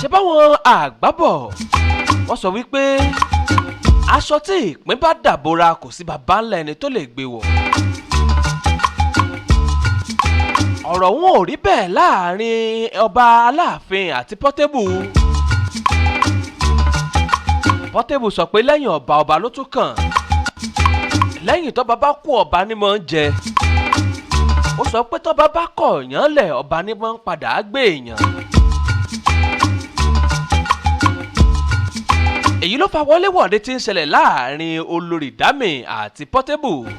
ṣe báwọn àgbábọ̀ wọ́n sọ wípé aṣọ tí ìpín bá dàbora kò sí bàbá ńlá ẹni tó lè gbé wọ̀. ọ̀rọ̀ wọn ò rí bẹ́ẹ̀ láàrin ọba Aláàfin àti Portable. Portable sọ pé lẹ́yìn ọba ló tún kàn. lẹ́yìn tọ́ba bá kú ọba ní mọ́ ń jẹ. ó sọ pé tọ́ba bá kọ̀ èèyàn lẹ̀ ọba ní mọ́ ń padà gbé èèyàn. èyí ló fa wọléwọ̀de tí ń ṣẹlẹ̀ láàrin olórí Dami àti Portable.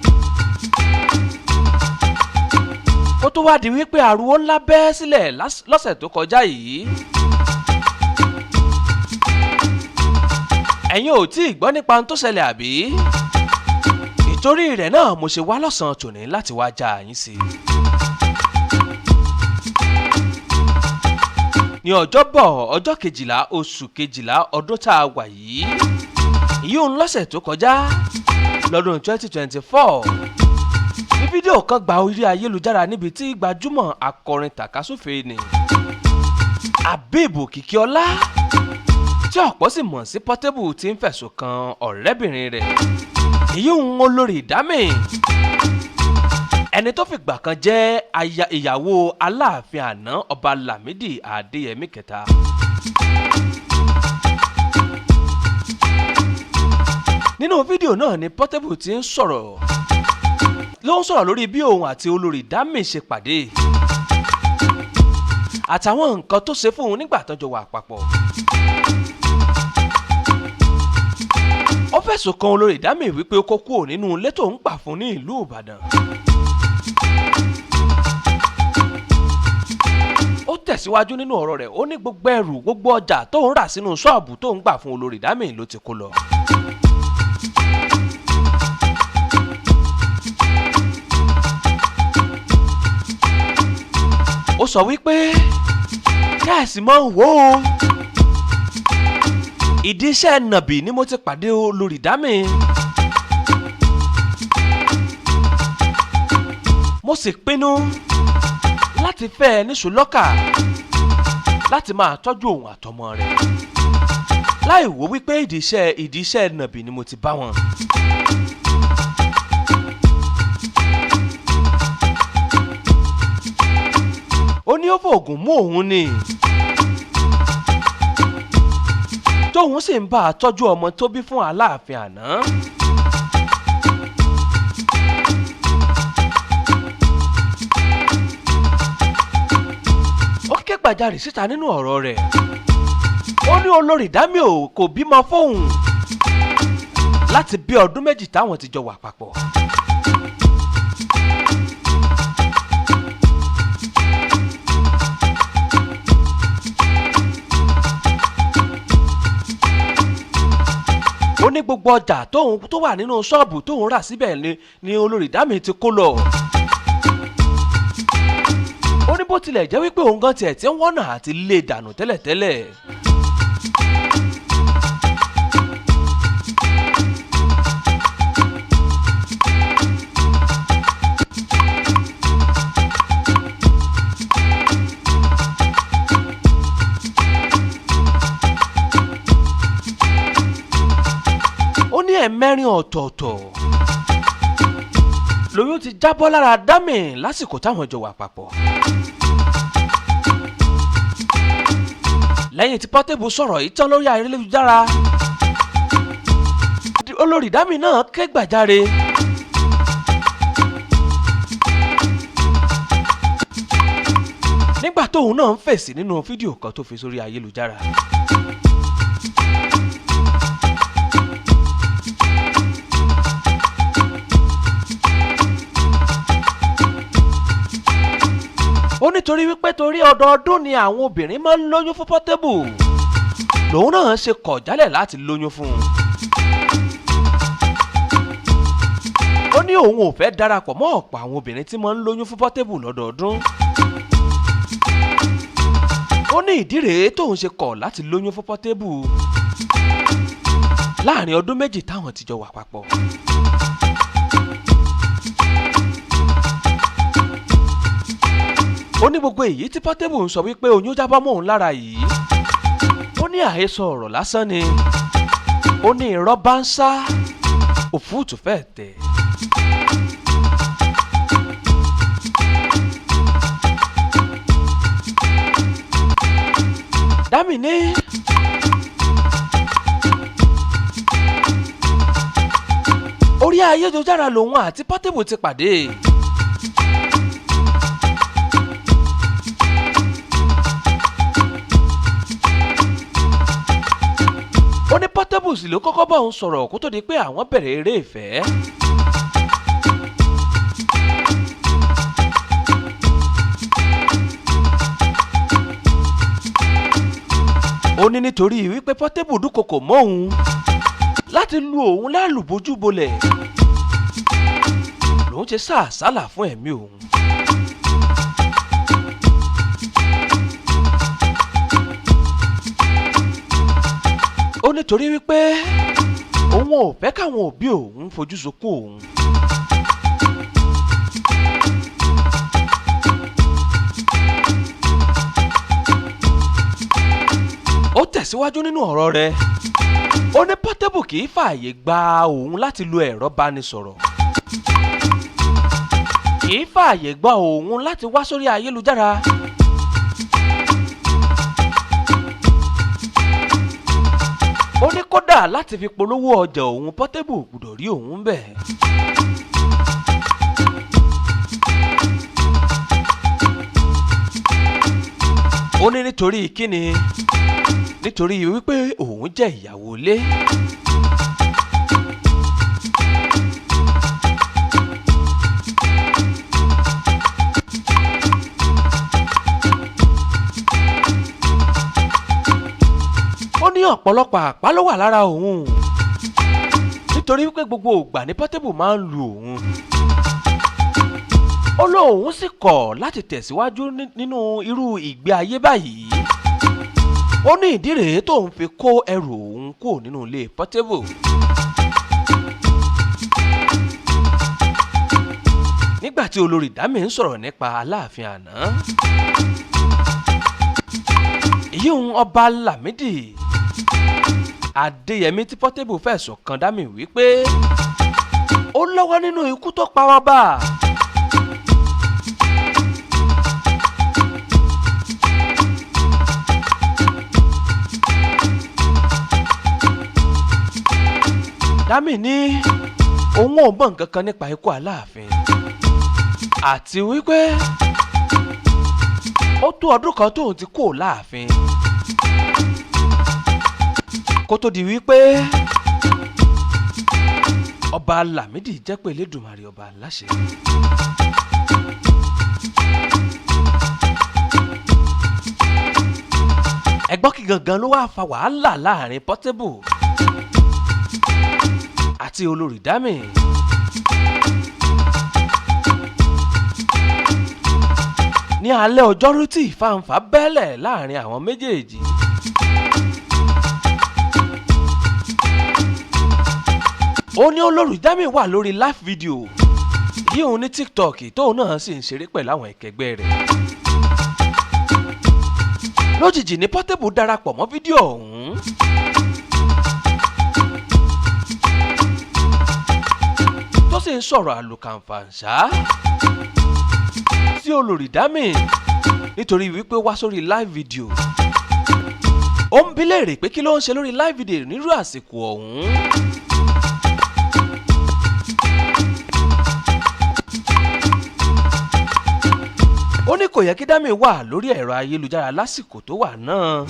ó tó wá di wípé ariwo ńlá bẹ́ sílẹ̀ lọ́sẹ̀ tó kọjá yìí. ẹ̀yin ò tí ì gbọ́ nípa ohun tó ṣẹlẹ̀ àbí? ìtorí rẹ̀ náà mo ṣe wá lọ́sàn-án tòní láti wá já yín sí i. ní ọjọ́bọ̀ ọjọ́ 12 oṣù 12 ọdún tá a wà yìí, ìyóò lọ́sẹ̀ tó kọjá lọ́dún 2024, ní fídíò kan gba orí ayélujára níbi tí gbajúmọ̀ akọrin tàkasúfèé ni Habib Kìkíọlá tí ọ̀pọ̀ sì mọ̀ sí Portable ti ń fẹ̀sùn kan ọ̀rẹ́bìnrin rẹ̀ ìyóò olórí Dami, ẹni tó fìgbà kan jẹ́ ìyàwó Aláàfin àná ọba Lámídì Adéyẹmí kẹta. nínú fídíò náà ni Portable ti ń sọ̀rọ̀ lórí bí òun àti olórí Dami ṣe pàdé àtàwọn nǹkan tó ṣe fún un nígbà tó jọ wà papọ̀. ó fẹ̀sùn kan olórí Dami wípé ó kó kúrò nínú ilé tó ń gbà fún ní ìlú Ìbàdàn. ó tẹ̀síwájú nínú ọ̀rọ̀ rẹ̀, ó ní gbogbo ẹrù gbogbo ọjà tó ń rà sínú ṣọ́ọ̀bù tó ń gbà fún olórí Dami ló ti kó lọ. ó sọ wípé káàsì máa ń wò ó, ìdí iṣẹ́ nàbì ni mo ti pàdé olórí Dami. mo sì pinnu láti fẹ́ ẹ níṣu lọ́kà láti máa tọ́jú òun àtọmọ rẹ̀, láì wò wípé ìdí iṣẹ́ nàbì ni mo ti bá wọn. ó ní ó fòògùn mú òun ni tóun sì ń bá a tọ́jú ọmọ tó bí fún Aláàfin àná. ó ké gbàjarè síta nínú ọ̀rọ̀ rẹ̀, ó ní olórí Dami kò bímọ fóun láti bí ọdún 2 táwọn ti jọ wà papọ̀. ó ní gbogbo ọjà tó wà nínú ṣọ́ọ̀bù tóun rà síbẹ̀ ni olórí Dami ti kó lọ. ó ní bó tilẹ̀ jẹ́ wípé òun gan tiẹ̀ ti ń wọ́nà àti lé dànù tẹ́lẹ̀tẹ́lẹ̀. ó ní ẹ̀mẹ́rin ọ̀tọ̀ọ̀tọ̀ lóyún ti jábọ́ lára Dami lásìkò táwọn jọ wà papọ̀. lẹ́yìn tí Portable sọ̀rọ̀ yìí tán lórí ayélujára, olórí Dami náà ké gbàjarè. nígbà tóun náà ń fèsì nínú fídíò kan tó fi sórí ayélujára. ó nítorí wípé torí ọdọọdún ni àwọn obìnrin máa ń lóyún fún Portable lòun náà ṣe kọ̀ jálẹ̀ láti lóyún fún un. ó ní òun ò fẹ́ darapọ̀ mọ́ ọ̀pọ̀ àwọn obìnrin tí máa ń lóyún fún Portable lọ́dọọdún. ó ní ìdí rèé tóun ṣe kọ̀ láti lóyún fún Portable láàrin ọdún 2 táwọn ti jọ wà papọ̀. ó ní gbogbo èyí tí Portable ń sọ wípé oyún jábọ́ mọ́ òun lára yìí ó ní àhesọ ọ̀rọ̀ lásán ni ó ní irọ́ bá ń sá òfúùtù fẹ́ẹ̀ tẹ̀. Dami ní orí ayélujára lòun àti Portable ti pàdé. ó ní Portable sì ló kọ́kọ́ bá òun sọ̀rọ̀ kó tó di pé àwọn bẹ̀rẹ̀ eré ìfẹ́. ó ní nítorí wípé Portable dúnkokò mọ́ òun láti lu òun lálùbójú bolẹ̀ lòun ṣe sá àsálà fún ẹ̀mí òun. ó nítorí wípé òun ò fẹ́ káwọn òbí òun fojú sunkún òun. ó tẹ̀síwájú nínú ọ̀rọ̀ rẹ̀ ó ní Portable kì í fààyè gba òun láti lo ẹ̀rọ bánisọ̀rọ̀ kì í fààyè gba òun láti wá sórí ayélujára. ó ní kódà láti fi polówó ọjà òun Portable gbọ́dọ̀ rí òun bẹ́ẹ̀. ó ní nítorí kíni nítorí wípé òun jẹ́ ìyàwó ilé. ó ní ọ̀pọ̀lọpọ̀ àpá ló wà lára òun nítorí wípé gbogbo ìgbà ní Portable máa ń lu òun. ó lóun sì kọ̀ láti tẹ̀síwájú nínú irú ìgbé ayé báyìí. ó ní ìdí rèé tóun fi kó ẹrù òun kúrò nínú ilé Portable. nígbà tí olórí Dami ń sọ̀rọ̀ nípa Aláàfin àná èyí òun ọba Lámídì Adéyẹmí tí Portable fẹ̀sùn kan Dami wípé ó lọ́wọ́ nínú ikú tó pa ọba. Dami ní òun ò mọ̀ nǹkan kan nípa ikú Aláàfin àti wípé ó tó ọdún kan tóun ti kó láàfin kó tó di wípé ọba Lámídì jẹ́ pé Elédùmarè ọba aláṣẹ. ẹgbọ́n kí gangan ló wá fa wàhálà láàrin Portable àti olórí Dami. ní alẹ́ ọjọ́rú tí ìfàǹfà bẹ́lẹ̀ láàrin àwọn méjèèjì. ó ní olórí Dami wà lórí live video yìí òun ní TikTok tóun náà sì ń ṣeré pẹ̀lú àwọn ìkẹgbẹ́ rẹ̀. lójijì ní Portable darapọ̀ mọ́ fídíò ọ̀hún. tó sì ń sọ̀rọ̀ àlùkànfàǹṣá sí olórí Dami nítorí wípé wá sórí live video. ó ń bi léèrè pé kí ló ń ṣe lórí live video nírú àsìkò ọ̀hún. ó ní kò yẹ kí Dami wà lórí ẹ̀rọ ayélujára lásìkò tó wà náà.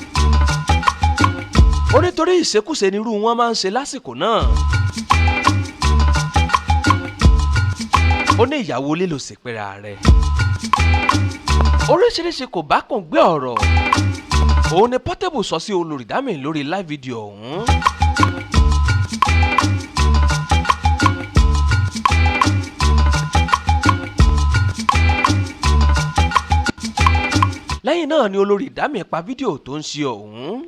ó nítorí ìṣekúṣe nírú wọn máa ń ṣe lásìkò náà. ó ní ìyàwó ilé ló sì pera rẹ̀. oríṣiríṣi kò bá kùn gbé ọ̀rọ̀ òun ni Portable sọ sí olórí Dami lórí live video ọ̀hún. lẹ́yìn náà ni olórí Dami pa fídíò tó ń ṣe ọ̀hún.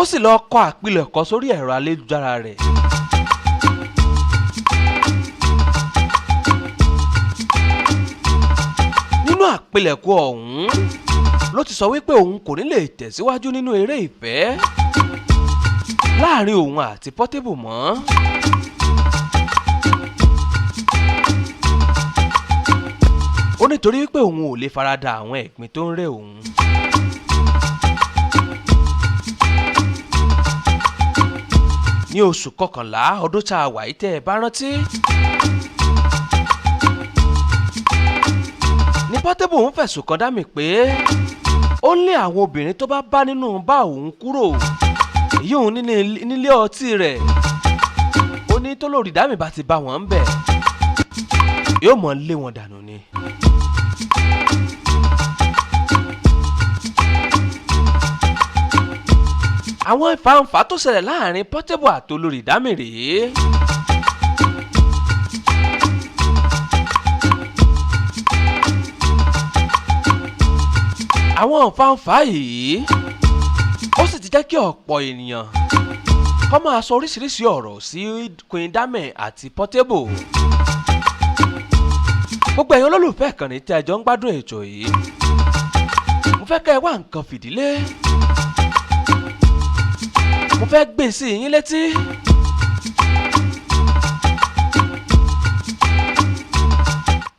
ó sì lọ kọ àpilẹ̀kọ sórí ẹ̀rọ ayélujára rẹ̀. àpilẹ̀kọ ọ̀hún ló ti sọ wípé òun kò ní lè tẹ̀síwájú nínú eré ìfẹ́ láàrin òun àti Portable mọ́. ó nítorí wípé òun ò lè farada àwọn ẹ̀gbin tó ń rẹ́ òun. ní oṣù kọkànlá ọdún tá a wà yìí tẹ́ ẹ bá rántí, ní Portable ń fẹ̀sùn kan Dami pé ó lé àwọn obìnrin tó bá bá nínú bá òun kúrò, èyí òun nílé ọtí rẹ̀. ó ní tó lórí Dami bá ti bá wọn ń bẹ̀ yóò mọ̀ lé wọn dànù ni. àwọn ìfàǹfà tó ṣẹlẹ̀ láàrin Portable àti olórí Dami rèé. àwọn ìfàǹfà yìí ó sì ti jẹ́ kí ọ̀pọ̀ ènìyàn kó máa sọ oríṣiríṣi ọ̀rọ̀ sí Queen Dami àti Portable. gbogbo ẹ̀yin olólùfẹ́ ìkànnì tí a jọ ń gbádùn ètò yìí, mo fẹ́ kẹ́ ẹ wá nǹkan fìdílé, mo fẹ́ gbé sí yín létí.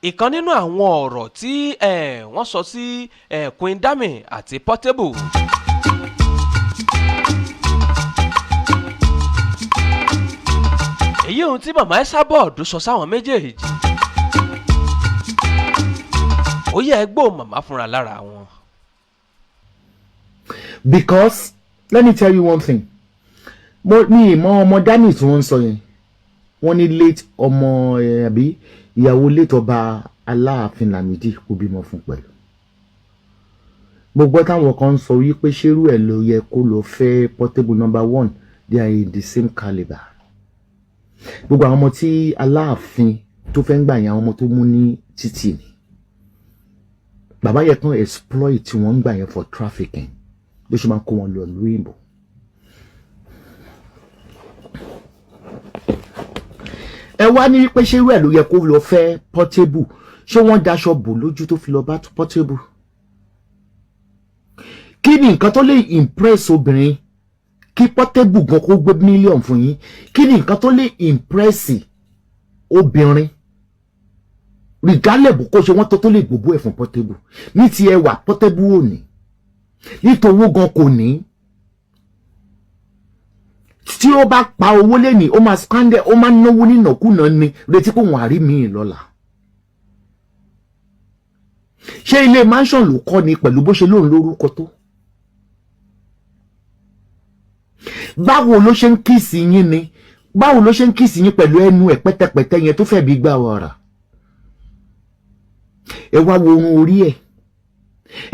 ìkan nínú àwọn ọ̀rọ̀ tí wọ́n sọ sí Queen Dami àti Portable. èyí ohun tí màmá Esabod sọ sáwọn méjèèjì, ó yẹ gbọ́ màmá fúnra lára wọn. Because let me tell you one thing, ní ìmọ̀ ọmọ Dami tí wọ́n ń sọ yẹn, wọ́n ní late ọmọ àbí ìyàwó late ọba Aláàfin Lámìdí kò bímọ fún pẹ̀lú. gbogbo táwọn kan sọ wípé ṣerú ẹ̀ ló yẹ kó lọ fẹ́ Portable. Number one, they are in the same caliber. gbogbo àwọn ọmọ tí Aláàfin tó fẹ́ ń gbà yẹn, àwọn ọmọ tó mú ní títì ni. bàbá yẹn kan exploit tí wọ́n ń gbà yẹn for trafficking ló ṣe máa kó wọn lọ lóyìnbó. ẹ wá ní pé ṣerú ẹ̀ ló yẹ kó lọ fẹ́ Portable, ṣé wọ́n daṣọ bò lójú tó fi lọ bá Portable? kí ni nǹkan tó lè impress obìnrin kí Portable gan kó gbé mílíọ̀nù fún yín? kí ni nǹkan tó lè impress obìnrin regardless bó kó ṣe wọ́n tó lè gbogbo ẹ̀ fún Portable? ní ti ẹwà Portable ò ní, nítorí owó gan kò ní. tí ó bá pa owó lẹ́ni ó máa scandal, ó máa náwó nínàkúnà ni, retí kó wọn àrí míì lọ́la. ṣé ilé mansion ló kọ́ ni pẹ̀lú bó ṣe lóun lórúkọ tó? báwo ló ṣe ń kíìsì yín ni, báwo ló ṣe ń kíìsì yín pẹ̀lú ẹnu ẹ̀ pẹ́tẹ́pẹ́tẹ́ yẹn tó fẹ́ bí gbà wọ̀rà? ẹ wá wo orun orí ẹ̀,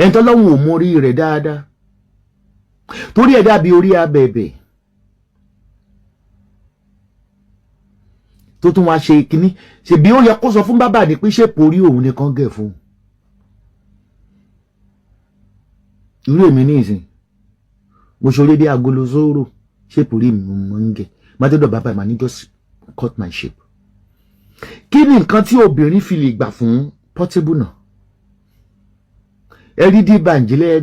ẹ̀ ń tọ́lọ́hún ò mọ orí rẹ̀ dáadáa, torí ẹ̀ dàbí orí abẹ̀bẹ̀ tó tún wá ṣe kínní. ṣèbí ó yẹ kó sọ fún bàbá ní pé ṣèpò orí òun nìkan gẹ̀ fún un. irú èmi ní ìsìn mo ṣoré dé agolo zoro, ṣèpò orí mi mo ń gẹ̀, má tó dọ̀ bàbá ìmọ̀ ní just cut my shape. kí ni nǹkan tí obìnrin fi lè gbà fún Portable náà? ẹ rí dí bàǹjílẹ̀ ẹ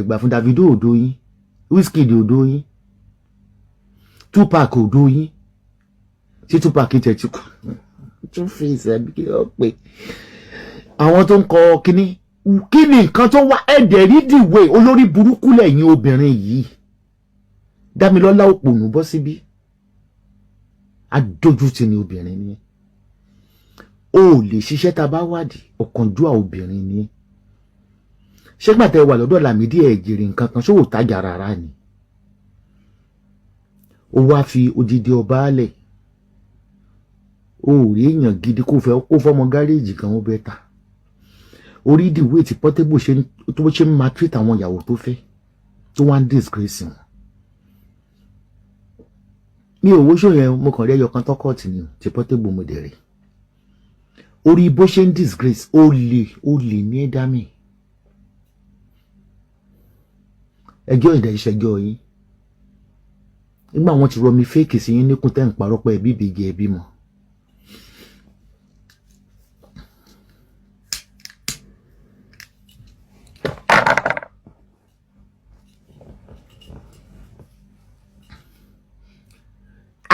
gbà fún Davido òdo yín, Wizkid òdo yín, Tupac òdo yín. tí Tupac tẹ̀tí kù tún fi ìsẹ̀bí kí ó pè àwọn tó ń kọ kíní. kí ni nǹkan tó wá ẹ̀dẹ̀ rí dìwé olórí burúkú lẹ́yìn obìnrin yìí? Dámilọ́lá òpònú bọ́ síbí, adójútì ni obìnrin ni. o lè ṣiṣẹ́ tá a bá wádìí, ọ̀kánjúà obìnrin ni. ṣé gbàtẹ́ wà lọ́dọ̀ Lámìdí ẹ̀ jèrè nǹkan kan, ṣòwò tájà rárá ni. ó wá fi odidi ọba alẹ̀, o rí èèyàn gidi kó fọmọ gáréèjì kan ó bẹ́ ta. orí ìdìwé tí Portable ṣe ń máa treat àwọn ìyàwó tó fẹ́ tó wá ń disgrace wọn. mi ò wóṣọ yẹn, mo kàn rí ẹyọ kan tọkọọtì ni tí Portable mo dẹ̀ rí. orí bó ṣe ń disgrace ó lè ní Dami. ẹjọ́ ìdá ìṣẹ́jọ́ yín nígbà wọn ti rọmi fèkì sí yín níkùn tẹ́ ń parọ́ pé ẹbí ìbejì ẹbí mọ́.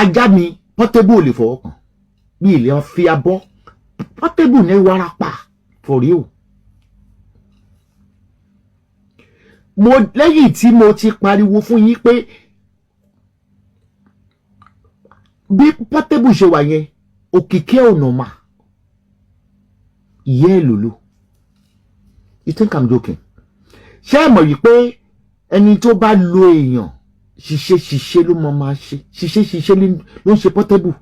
ajá mi Portable ò lè fọwọ́ kàn bí ilé wọn fi abọ́ Portable ní warapa for real. Mo lẹ́yìn tí mo ti pariwo fún yín pé bí Portable ṣe wà yẹn òkìkí ọ̀nà mà ìyá ẹ̀ lòlò. You think I'm joking? Ṣé ẹ mọ̀ wípé ẹni tó bá lo èèyàn ṣiṣẹ́ ló máa ṣe ṣiṣẹ́ ló ń ṣe Portable.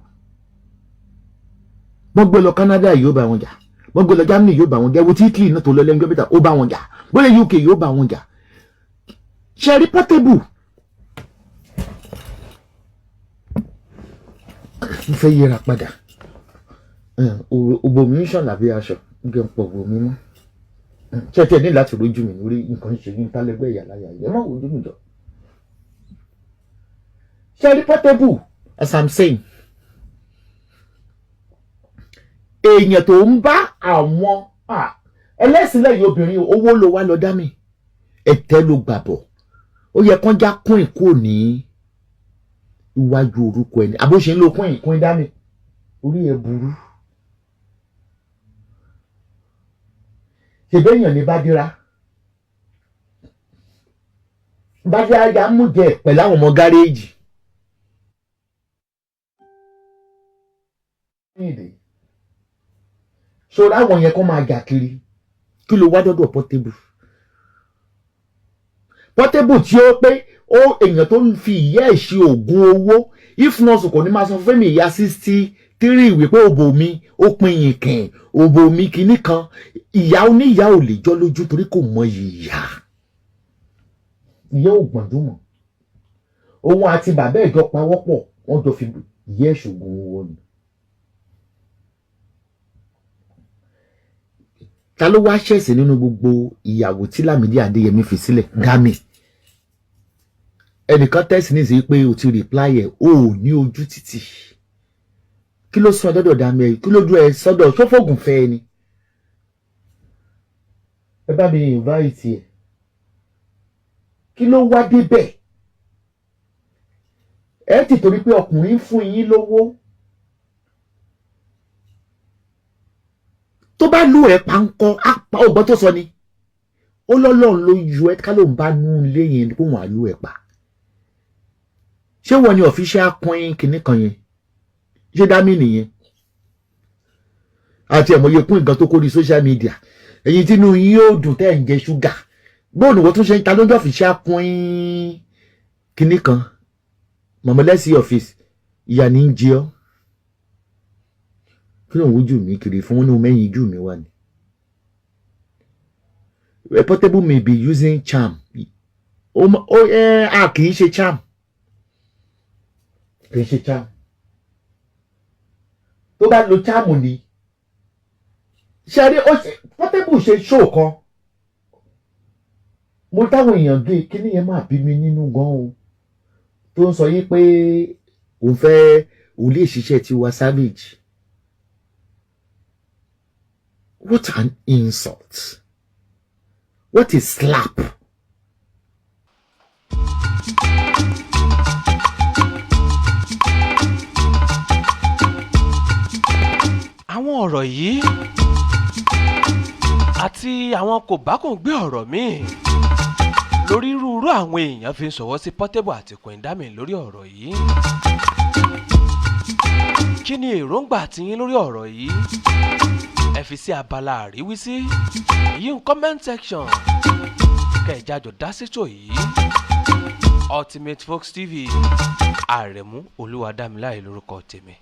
Wọ́n gbé lọ Canada yóò bá wọn jà, wọ́n gbé lọ Germany yóò bá wọn jà, wo tí Italy náà tó lọ lẹ́yìn gbẹ́bẹ́ta ó bá wọn jà, gbọ́dọ̀ UK yóò bá wọn jà. Ṣé rí Portable? Mo fẹ́ yẹra padà òbò mi ń ṣàn lábẹ́ aṣọ gẹ̀ ń pọ̀ òbò mi mọ́. Ṣé ẹ ní láti rojú mi lórí nǹkan ṣe ní tálẹ́gbẹ́ ìyá láyà yẹn má wojú mi jọ. Ṣé rí Portable as I'm saying èèyàn tó ń bá àwọn ẹlẹ́sìn lẹ́yìn obìnrin owó ló wá lọ dá mi ẹ̀tẹ́ ló gbàbọ̀ ó yẹ kán já kún ìkó ní iwájú orúkọ ẹni àbó ṣe ń lo kún ìkún dá mi orí ẹ burú. Ṣèbí èèyàn ní Bádírá ya mú jẹ pẹ̀lú àwọn ọmọ gáréèjì. Ṣòro àwọn yẹn kó máa jà kiri kí ló wá dọ́dọ̀ Portable tí ó pé ó èèyàn tó ń fi ìyá ẹ̀ ṣe oògùn owó if nurse kò ní máa sọ fún mi ìyá 63 wípé òbò mi ó pin yìnkìn òbò mi kinní kan ìyá oníyá ò lè jọ lójú torí kò mọ ìyá ò gbọ̀ndún mọ́ òun àti bàbá ẹ̀ jọ pawọ́pọ̀ wọ́n jọ fi ìyá ẹ̀ ṣoògùn owó ni. Ta ló wá ṣẹ̀sìn nínú gbogbo ìyàwó tí Lámídì Adéyẹmí fi sílẹ̀? Gami. Ẹnìkan tẹ́sí ní sí pé o ti reply ẹ̀ o ò ní ojú títì. Kí ló sọ dọ́dọ̀ dá mi ẹ̀ kí ló dúró ẹ sọ́dọ̀ tó fògùn fẹ́ ẹ ni? Ẹ bá mi invite ẹ̀. Kí ló wá débẹ̀? Ẹ ti torí pé ọkùnrin fún yín lówó. Tó bá lù ẹ pankọ apá ọgbọ́n tó sọ ni ó lọ́lọ́run ló yọ ẹ ká ló ń bá nú ilé yẹn kó wọn àlù ẹ pa. Ṣé wọ́n ní official coin kìíní kan yẹn? Ṣé dámì nìyẹn? Àti ẹ̀mọye kún nǹkan tó kórí social media ẹ̀yin tínú yín yóò dùn tẹ́ ẹ̀ ń jẹ ṣúgà gbóòdù wọ́n tún ṣe ń ta lójú official coin kìíní kan mọ̀mọ́lẹ́sì ọ́fíìsì ìyá ní ń jẹ ọ́. Kí ló ń wojú mi kiri fún wọn ní mẹ́yìn ojú mi wà ní. Portable may be using charm. Kì í ṣe charm. Kì í ṣe charm. Tó bá lo charm ni. Ṣé rí Portable ṣe show kan. Mo táwọn èèyàn gé kíní yẹn máa bí mi nínú gan o. Tó ń sọ yí pé òun fẹ́ òun lè ṣiṣẹ́ Tiwa Savage. What an insult. What a slap. Àwọn ọ̀rọ̀ yìí àti àwọn kò bá kò gbé ọ̀rọ̀ míì lórí irúurú àwọn èèyàn fi ń ṣọwọ́ sí Portable àti Queen Demi lórí ọ̀rọ̀ yìí. Kí ni èròǹgbà tiyín lórí ọ̀rọ̀ yìí? Ẹ fi sí abala àríwísí yìí ń comment section kẹjájọ dá sétò yìí. Ultimate Fox TV Àrẹ̀mú Olúwadámiláre lórúkọ tèmi.